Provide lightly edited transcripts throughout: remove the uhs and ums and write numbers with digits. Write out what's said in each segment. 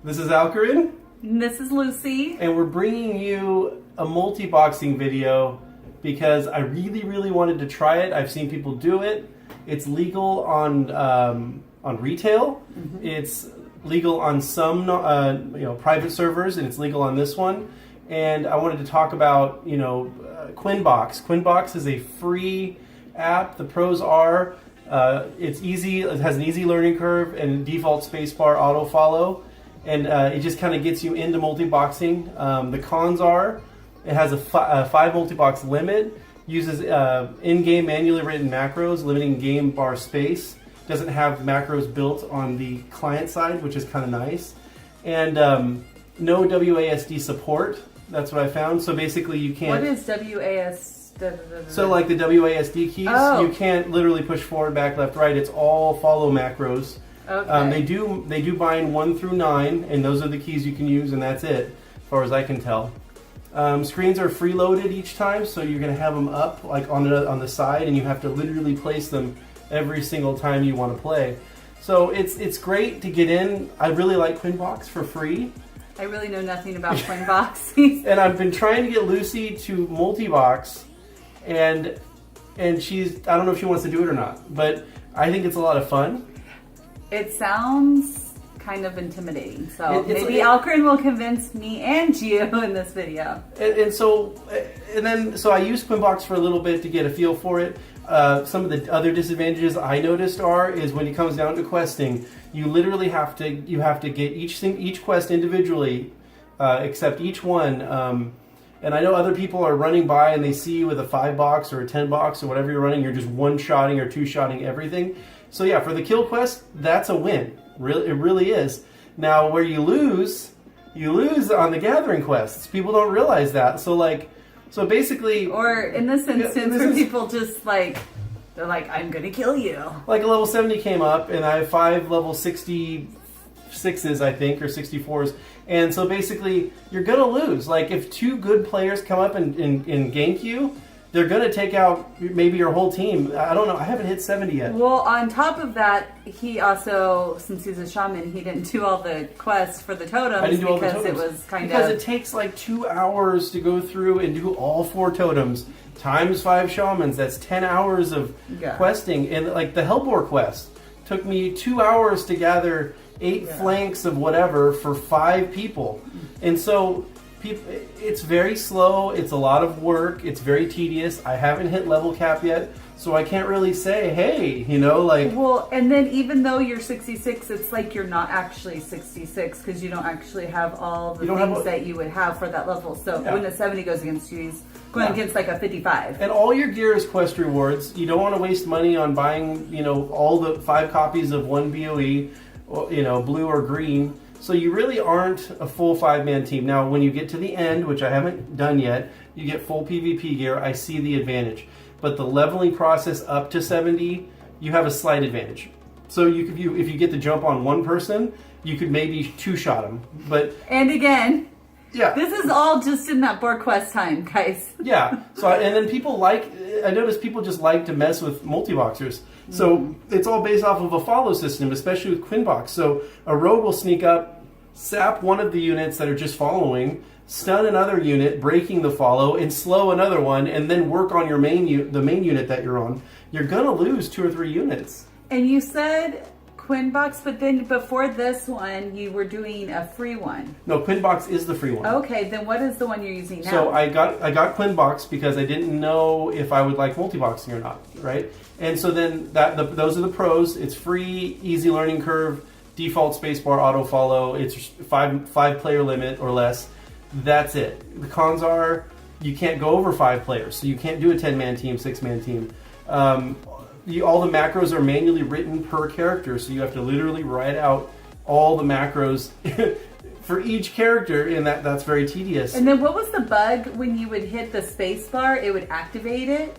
This is Alkarin. And this is Lucy. And we're bringing you a multi-boxing video because I really wanted to try it. I've seen people do it. It's legal on retail. Mm-hmm. It's legal on some private servers, and it's legal on this one. And I wanted to talk about Quinbox. Quinbox is a free app. The pros are it's easy. It has an easy learning curve and default spacebar auto follow, and it just kind of gets you into multi-boxing. The cons are it has a 5 multi-box limit, uses in-game manually written macros, limiting game bar space. Doesn't have macros built on the client side, which is kind of nice, and no WASD support. That's what I found. So basically, you can't. What is WASD? So like the WASD keys, you can't literally push forward, back, left, right. It's all follow macros. Okay. They do bind 1 through 9, and those are the keys you can use, and that's it, as far as I can tell. Screens are freeloaded each time, so you're going to have them up like on the side, and you have to literally place them every single time you want to play. So it's great to get in. I really like Quinbox for free. I really know nothing about Quinbox. And I've been trying to get Lucy to multi-box, and she's, I don't know if she wants to do it or not, but I think it's a lot of fun. It sounds kind of intimidating, so maybe Alkarin will convince me and you in this video. So I used Quinbox for a little bit to get a feel for it. Some of the other disadvantages I noticed is when it comes down to questing, you literally have to get each quest individually, accept each one. And I know other people are running by and they see you with a 5 box or a 10 box or whatever you're running. You're just 1-shotting or 2-shotting everything. So yeah, for the kill quest, that's a win. It really is. Now where you lose on the gathering quests. People don't realize that. So basically, or in this instance, where people just they're like, I'm gonna kill you. Like a level 70 came up, and I have 5 level 66s, I think, or 64s. And so basically, you're gonna lose. Like if 2 good players come up and gank you, they're gonna take out maybe your whole team. I don't know. I haven't hit 70 yet. Well, on top of that, he also, since he's a shaman, he didn't do all the quests for the totems. I didn't do all the totems. It was because it takes like 2 hours to go through and do all 4 totems times 5 shamans. That's 10 hours of questing. And like the Hellbore quest took me 2 hours to gather 8 flanks of whatever for 5 people. And so it's very slow. It's a lot of work. It's very tedious. I haven't hit level cap yet, so I can't really say, hey, Well, and then even though you're 66, it's like you're not actually 66 because you don't actually have all the things that you would have for that level. So when the 70 goes against you, he's going against like a 55. And all your gear is quest rewards. You don't want to waste money on buying, all the 5 copies of one BOE, blue or green. So you really aren't a full 5-man team. Now, when you get to the end, which I haven't done yet, you get full PvP gear. I see the advantage. But the leveling process up to 70, you have a slight advantage. So if you get the jump on one person, you could maybe 2-shot them. And again, yeah, this is all just in that board quest time, guys. Yeah. So and then I noticed people just like to mess with multi-boxers. So it's all based off of a follow system, especially with Quinbox. So a rogue will sneak up, sap one of the units that are just following, stun another unit, breaking the follow, and slow another one, and then work on your the main unit that you're on. You're gonna lose 2 or 3 units. And you said Quinbox, but then before this one, you were doing a free one. No, Quinbox is the free one. Okay, then what is the one you're using now? So I got Quinbox because I didn't know if I would like multi-boxing or not, right? And so then those are the pros. It's free, easy learning curve, default spacebar auto follow. It's 5 player limit or less. That's it. The cons are you can't go over 5 players, so you can't do a 10-man team, 6-man team. All the macros are manually written per character, so you have to literally write out all the macros for each character, and that's very tedious. And then what was the bug when you would hit the space bar, it would activate it?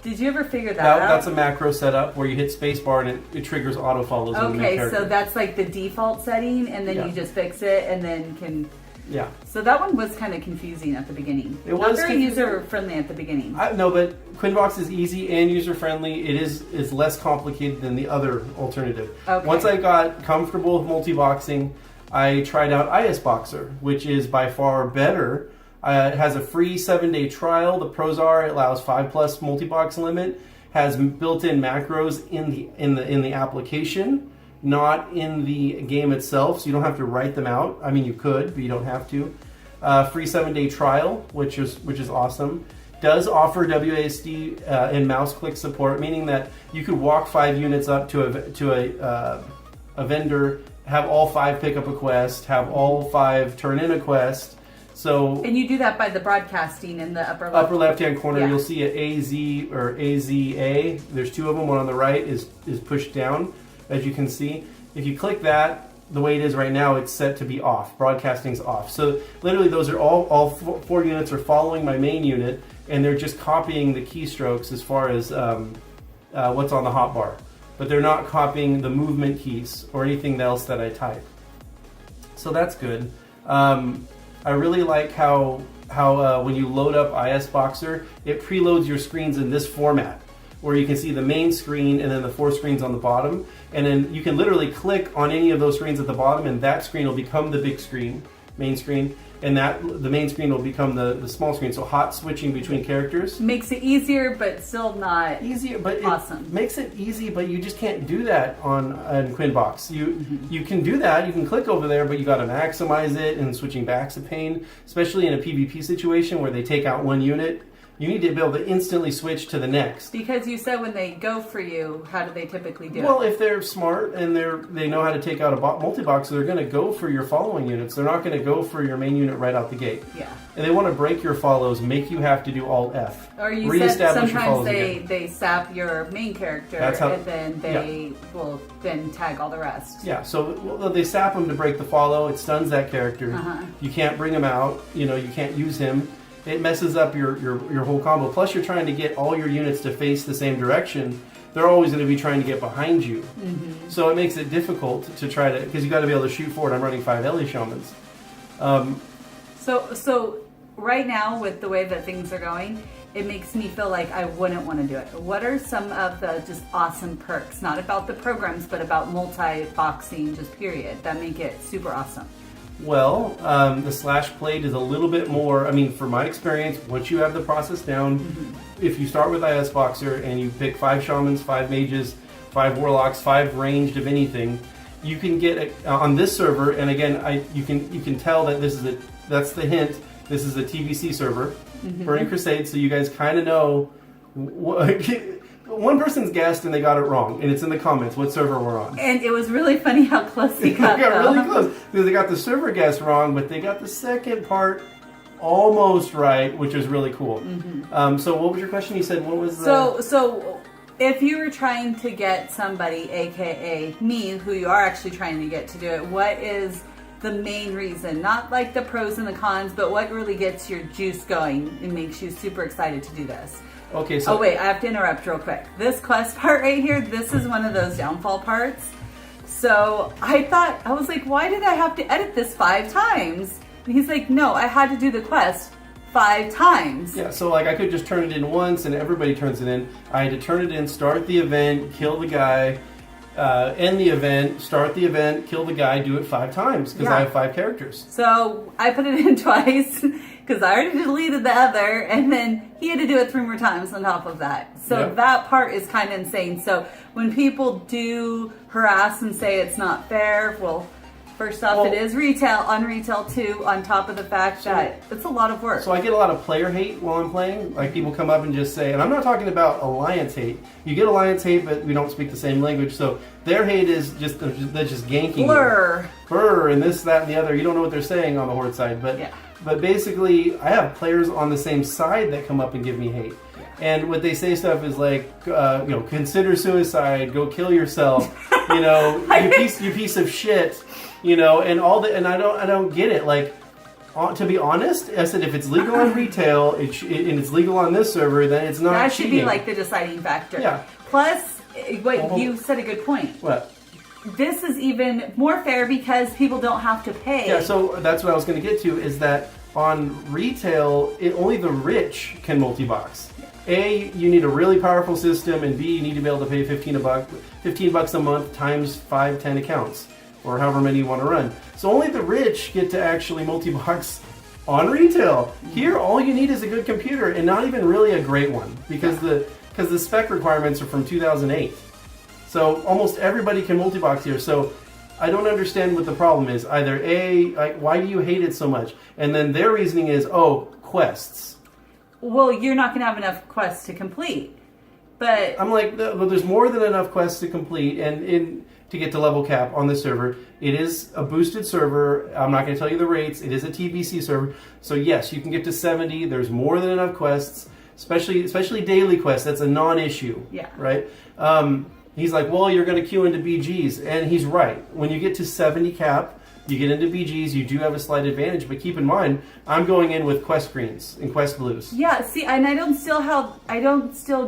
Did you ever figure that out? That's a macro setup where you hit spacebar and it triggers auto follows. Okay, so that's like the default setting, and then you just fix it, and then can. Yeah. So that one was kind of confusing at the beginning. It was very user friendly at the beginning. No, but Quinbox is easy and user friendly. It is less complicated than the other alternative. Okay. Once I got comfortable with multi-boxing, I tried out ISBoxer, which is by far better. It has a free 7-day trial. The pros are it allows 5+ multi-box limit, has built-in macros in the application, not in the game itself, so you don't have to write them out. I mean, you could, but you don't have to. Free 7-day trial, which is awesome. Does offer WASD and mouse click support, meaning that you could walk 5 units up to a vendor, have all 5 pick up a quest, have all 5 turn in a quest. So, and you do that by the broadcasting in the upper left hand corner. Yeah. You'll see an AZ or AZA. There's 2 of them. One on the right is pushed down, as you can see. If you click that, the way it is right now, it's set to be off. Broadcasting's off. So literally, those are all 4 units are following my main unit, and they're just copying the keystrokes as far as what's on the hotbar. But they're not copying the movement keys or anything else that I type. So that's good. I really like how when you load up ISBoxer, it preloads your screens in this format, where you can see the main screen and then the 4 screens on the bottom. And then you can literally click on any of those screens at the bottom, and that screen will become the big screen, main screen. And the main screen will become the small screen. So hot switching between characters makes it easier, but still not easier. But awesome. It makes it easy, but you just can't do that on Quinbox. You can do that. You can click over there, but you got to maximize it, and switching back's a pain, especially in a PvP situation where they take out 1 unit. You need to be able to instantly switch to the next. Because you said when they go for you, how do they typically do it? Well, if they're smart and they know how to take out a multi-box, they're going to go for your following units. They're not going to go for your main unit right out the gate. Yeah. And they want to break your follows, make you have to do Alt-F. Or you said sometimes they sap your main character, and then they will then tag all the rest. Yeah, so they sap him to break the follow. It stuns that character. You can't bring him out. You can't use him. It messes up your whole combo. Plus, you're trying to get all your units to face the same direction. They're always going to be trying to get behind you. So it makes it difficult to try to, because you got to be able to shoot forward. I'm running 5 Ellie Shamans. So right now, with the way that things are going, it makes me feel like I wouldn't want to do it. What are some of the just awesome perks, not about the programs, but about multi-boxing, just period, that make it super awesome? Well, the slash plate is a little bit more, I mean, from my experience, once you have the process down, if you start with ISBoxer and you pick 5 Shamans, 5 Mages, 5 Warlocks, 5 ranged of anything, you can get on this server, and again, you can tell that that's the hint, this is a TVC server, Burning Crusade, so you guys kind of know, one person's guessed and they got it wrong, and it's in the comments what server we're on. And it was really funny how close he got. They got really close because they got the server guess wrong, but they got the second part almost right, which is really cool. So what was your question? You said what was the... So if you were trying to get somebody, aka me, who you are actually trying to get to do it, what is the main reason? Not like the pros and the cons, but what really gets your juice going and makes you super excited to do this? Okay, so... Oh wait, I have to interrupt real quick. This quest part right here, this is one of those downfall parts. So I was like, why did I have to edit this 5 times? And he's like, no, I had to do the quest 5 times. Yeah, so like I could just turn it in once and everybody turns it in. I had to turn it in, start the event, kill the guy, end the event, start the event, kill the guy, do it 5 times because I have 5 characters. So I put it in twice because I already deleted the other, and then he had to do it 3 more times on top of that. So that part is kind of insane. So when people do harass and say it's not fair, well, first off, it is retail, on retail too, on top of the fact that it's a lot of work. So I get a lot of player hate while I'm playing. Like people come up and just say, and I'm not talking about alliance hate. You get alliance hate, but we don't speak the same language. So their hate is just, they're just ganking Blur. Blur, and this, that, and the other. You don't know what they're saying on the Horde side. But basically, I have players on the same side that come up and give me hate. And what they say stuff is like, consider suicide, go kill yourself, you piece of shit, and all that. And I don't get it. Like, to be honest, I said if it's legal on retail and it's legal on this server, then it's not. That should cheating. be like the deciding factor. Yeah. Plus, you said a good point. What? This is even more fair because people don't have to pay. Yeah, so that's what I was going to get to, is that on retail, only the rich can multi-box. A, you need a really powerful system, and B, you need to be able to pay $15 a month times 5-10 accounts. or however many you want to run. So only the rich get to actually multi-box on retail. Here, all you need is a good computer, and not even really a great one, because the spec requirements are from 2008. So almost everybody can multi-box here. So I don't understand what the problem is. Either A, like, why do you hate it so much? And then their reasoning is, oh, quests. Well, you're not going to have enough quests to complete. But I'm like, no, but there's more than enough quests to complete and to get to level cap on the server. It is a boosted server. I'm not going to tell you the rates. It is a TBC server. So yes, you can get to 70. There's more than enough quests, especially daily quests. That's a non-issue. Yeah. Right? He's like, well, you're going to queue into BGs. And he's right. When you get to 70 cap, you get into BGs, you do have a slight advantage. But keep in mind, I'm going in with quest greens and quest blues. Yeah, see, and I don't still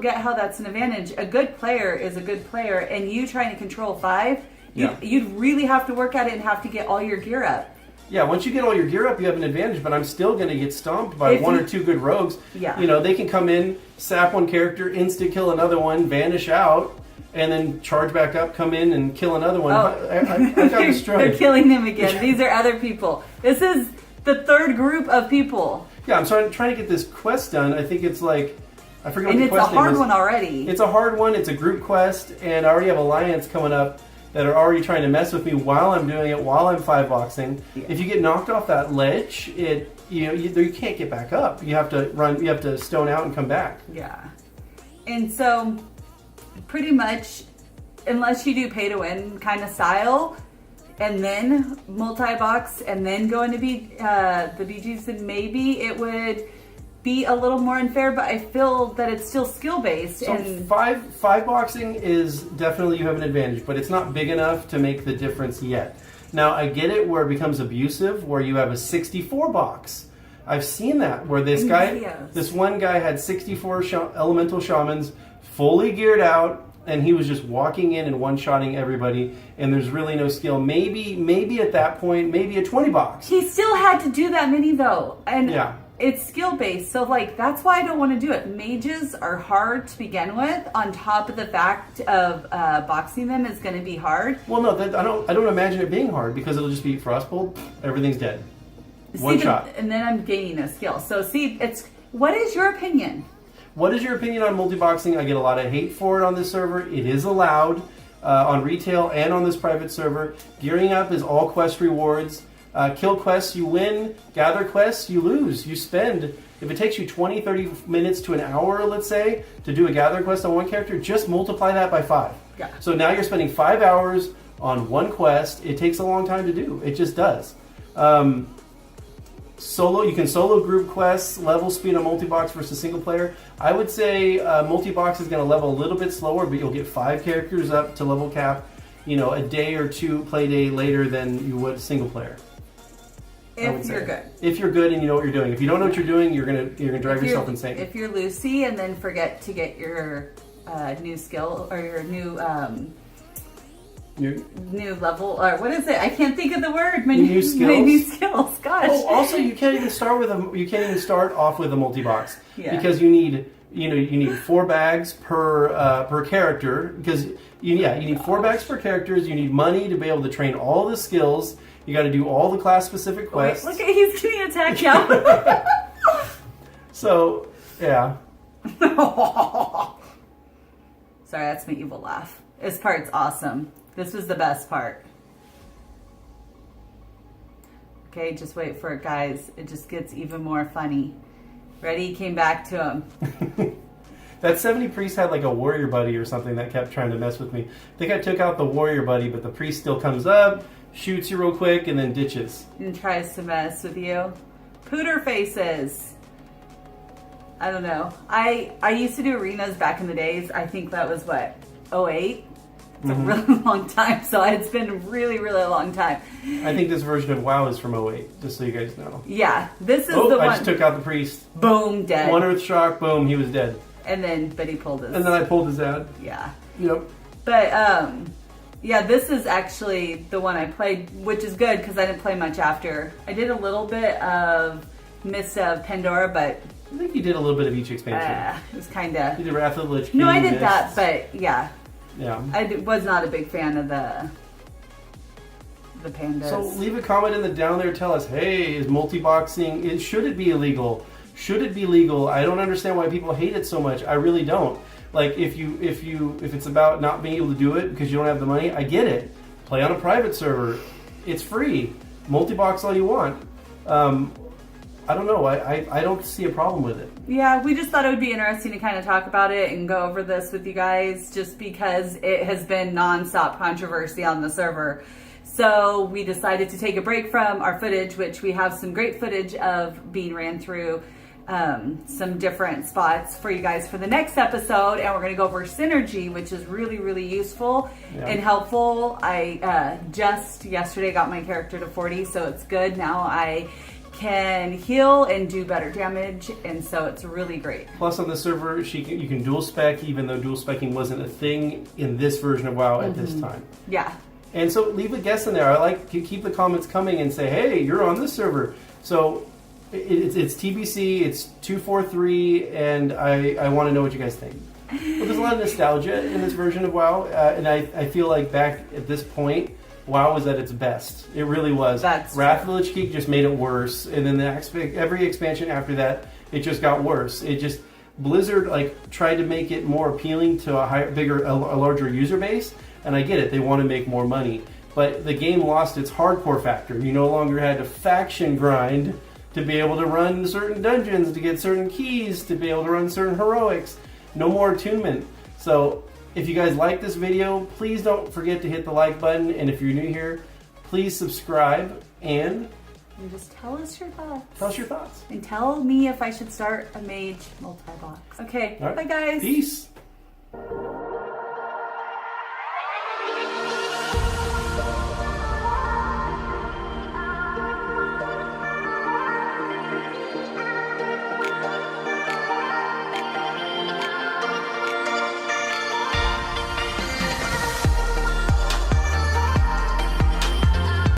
get how that's an advantage. A good player is a good player, and you trying to control 5, you'd really have to work at it and have to get all your gear up. Yeah, once you get all your gear up, you have an advantage, but I'm still going to get stomped by one or two good rogues. Yeah. You know, they can come in, sap one character, insta-kill another one, vanish out, and then charge back up, come in, and kill another one. Oh. I got destroyed. They're killing them again. These are other people. This is the third group of people. Yeah, I'm trying to get this quest done. I think it's like, I forget what the quest name is. And it's a hard one already. It's a hard one. It's a group quest, and I already have Alliance coming up that are already trying to mess with me while I'm doing it, while I'm 5-boxing. Yeah. If you get knocked off that ledge, you can't get back up. You have to run. You have to stone out and come back. Yeah, and so pretty much, unless you do pay to win kind of style, and then multi-box, and then go into the BGs, then maybe it would be a little more unfair. But I feel that it's still skill based. So and five boxing is definitely, you have an advantage, but it's not big enough to make the difference yet. Now I get it where it becomes abusive, where you have a 64 box. I've seen that where this one guy had 64 elemental shamans fully geared out, and he was just walking in and one-shotting everybody, and there's really no skill. Maybe at that point, maybe a 20 box. He still had to do that many though, and yeah. It's skill-based, so like that's why I don't want to do it. Mages are hard to begin with, on top of the fact of boxing them is going to be hard. Well, no, I don't imagine it being hard, because it'll just be frostbolt, everything's dead. One shot. And then I'm gaining a skill. So see, what is your opinion? What is your opinion on multi-boxing? I get a lot of hate for it on this server. It is allowed on retail and on this private server. Gearing up is all quest rewards. Kill quests, you win. Gather quests, you lose. You spend. If it takes you 20, 30 minutes to an hour, let's say, to do a gather quest on one character, just multiply that by 5. Yeah. So now you're spending 5 hours on one quest. It takes a long time to do. It just does. Solo, you can solo group quests, level speed on multi-box versus single player. I would say multi-box is going to level a little bit slower, but you'll get 5 characters up to level cap, a day or 2 play day later than you would single player. If you're good. If you're good and you know what you're doing. If you don't know what you're doing, you're gonna drive yourself insane. If you're Lucy and then forget to get your new skill or your new level, or what is it? I can't think of the word. My new skills. Gosh. Oh, also you can't even start off with a multi-box. Yeah. Because you need 4 bags per character, because you need 4 bags per characters. You need money to be able to train all the skills. You got to do all the class specific quests. Wait, look at, he's getting attacked now. So yeah. Sorry, that's my evil laugh. This part's awesome. This was the best part. Okay, just wait for it, guys. It just gets even more funny. Ready? Came back to him. That 70 priest had like a warrior buddy or something that kept trying to mess with me. I think I took out the warrior buddy, but the priest still comes up, shoots you real quick, and then ditches. And tries to mess with you. Pooter faces. I don't know. I used to do arenas back in the days. I think that was what, 08? It's a really long time, so it's been a really, really long time. I think this version of WoW is from 08, just so you guys know. Yeah, this is the one. I just took out the priest. Boom, dead. 1 earth shock, boom, he was dead. But he pulled his. And then I pulled his ad. Yeah. Yep. But, yeah, this is actually the one I played, which is good because I didn't play much after. I did a little bit of Miss Pandora, but... I think you did a little bit of each expansion. It was kind of... You did Wrath of the Lich King. No, I did that, but yeah. Yeah. I was not a big fan of the pandas. So leave a comment in the down there. Tell us, hey, is multi-boxing, should it be illegal? Should it be legal? I don't understand why people hate it so much. I really don't. Like if it's about not being able to do it because you don't have the money, I get it. Play on a private server. It's free. Multi-box all you want. I don't know. I don't see a problem with it. Yeah, we just thought it would be interesting to kind of talk about it and go over this with you guys just because it has been nonstop controversy on the server. So we decided to take a break from our footage, which we have some great footage of being ran through some different spots for you guys for the next episode. And we're going to go over synergy, which is really, really useful and helpful. I just yesterday got my character to 40, so it's good. Now I can heal and do better damage, and so it's really great. Plus on the server, you can dual spec, even though dual specking wasn't a thing in this version of WoW at this time. Yeah. And so leave a guess in there. I like to keep the comments coming and say, hey, you're on this server. So it's TBC, it's 243, and I want to know what you guys think. Well, there's a lot of nostalgia in this version of WoW, and I feel like back at this point, WoW was at its best. It really was. Wrath of the Lich King just made it worse, and then every expansion after that, it just got worse. It just Blizzard tried to make it more appealing to a larger user base, and I get it. They want to make more money, but the game lost its hardcore factor. You no longer had to faction grind to be able to run certain dungeons, to get certain keys, to be able to run certain heroics. No more attunement. So if you guys like this video, please don't forget to hit the like button. And if you're new here, please subscribe and just tell us your thoughts. Tell us your thoughts. And tell me if I should start a mage multi-box. Okay, right. Bye guys. Peace.